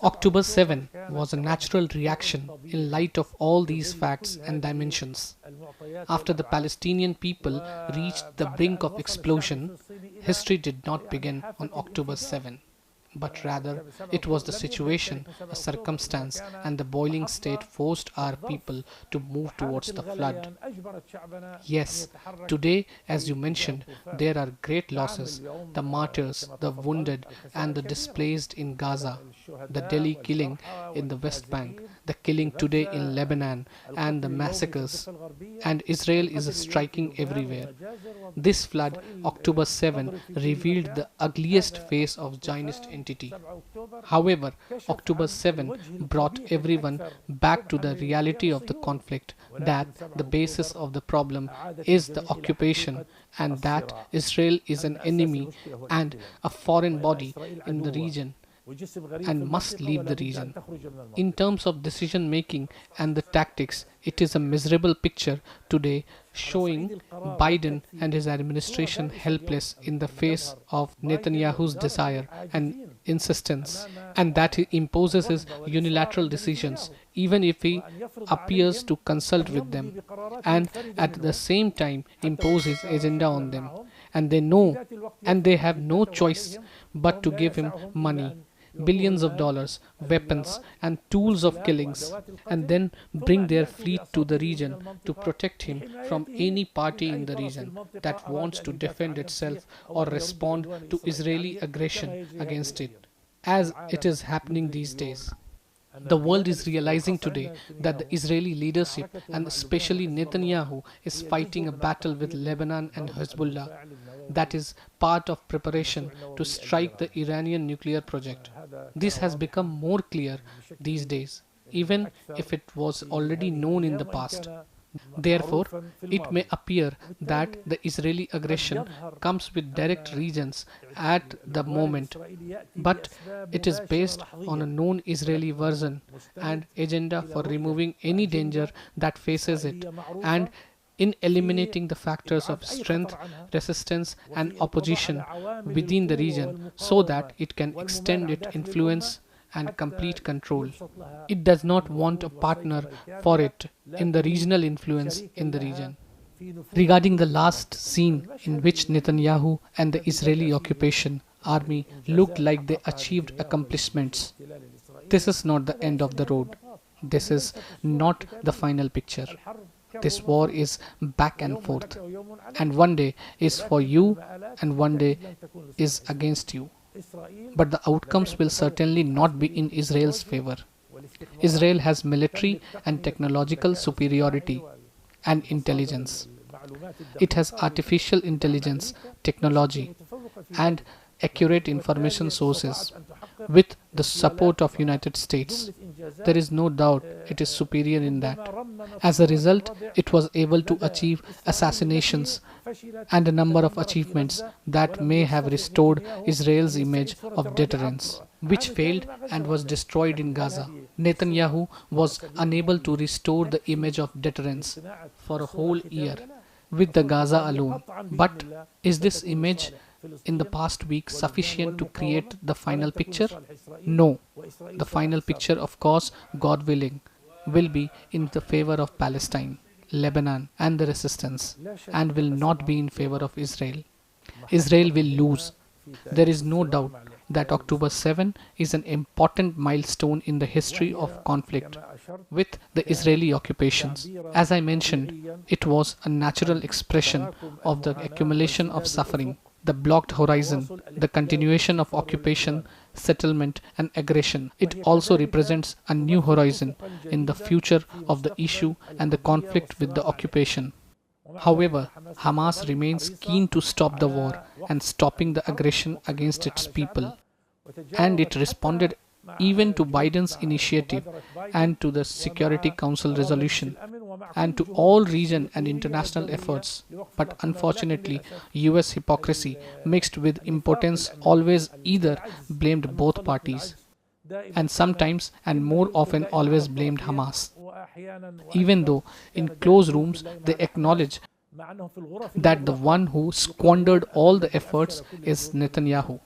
October 7 was a natural reaction in light of all these facts and dimensions. After the Palestinian people reached the brink of explosion, history did not begin on October 7. But rather, it was the situation, a circumstance, and the boiling state forced our people to move towards the flood. Yes, today, as you mentioned, there are great losses, the martyrs, the wounded, and the displaced in Gaza, the Delhi killing in the West Bank, the killing today in Lebanon, and the massacres. And Israel is striking everywhere. This flood, October 7, revealed the ugliest face of Zionist entity. However, October 7 brought everyone back to the reality of the conflict, that the basis of the problem is the occupation, and that Israel is an enemy and a foreign body in the region and must leave the region. In terms of decision making and the tactics, it is a miserable picture today, showing Biden and his administration helpless in the face of Netanyahu's desire and insistence, and that he imposes his unilateral decisions even if he appears to consult with them, and at the same time impose his agenda on them. And they know, and they have no choice but to give him money, billions of dollars, weapons, and tools of killings, and then bring their fleet to the region to protect him from any party in the region that wants to defend itself or respond to Israeli aggression against it, as it is happening these days. The world is realizing today that the Israeli leadership, and especially Netanyahu, is fighting a battle with Lebanon and Hezbollah that is part of preparation to strike the Iranian nuclear project. This has become more clear these days, even if it was already known in the past. Therefore, it may appear that the Israeli aggression comes with direct reasons at the moment, but it is based on a known Israeli version and agenda for removing any danger that faces it, and in eliminating the factors of strength, resistance, and opposition within the region so that it can extend its influence and complete control. It does not want a partner for it in the regional influence in the region. Regarding the last scene in which Netanyahu and the Israeli occupation army looked like they achieved accomplishments, this is not the end of the road. This is not the final picture. This war is back and forth, and one day is for you and one day is against you. But the outcomes will certainly not be in Israel's favor. Israel has military and technological superiority and intelligence. It has artificial intelligence, technology, and accurate information sources. With the support of United States, there is no doubt it is superior in that. As a result, it was able to achieve assassinations and a number of achievements that may have restored Israel's image of deterrence, which failed and was destroyed in Gaza. Netanyahu was unable to restore the image of deterrence for a whole year with the Gaza alone. But is this image in the past week sufficient to create the final picture? No. The final picture, of course, God willing, will be in the favor of Palestine, Lebanon, and the resistance, and will not be in favor of Israel. Israel will lose. There is no doubt that October 7 is an important milestone in the history of conflict with the Israeli occupations. As I mentioned, it was a natural expression of the accumulation of suffering, the blocked horizon, the continuation of occupation, settlement, and aggression. It also represents a new horizon in the future of the issue and the conflict with the occupation. However, Hamas remains keen to stop the war and stopping the aggression against its people. And it responded even to Biden's initiative and to the Security Council resolution and to all region and international efforts. But unfortunately, US hypocrisy mixed with impotence always either blamed both parties, and sometimes and more often always blamed Hamas, even though in closed rooms they acknowledge that the one who squandered all the efforts is Netanyahu.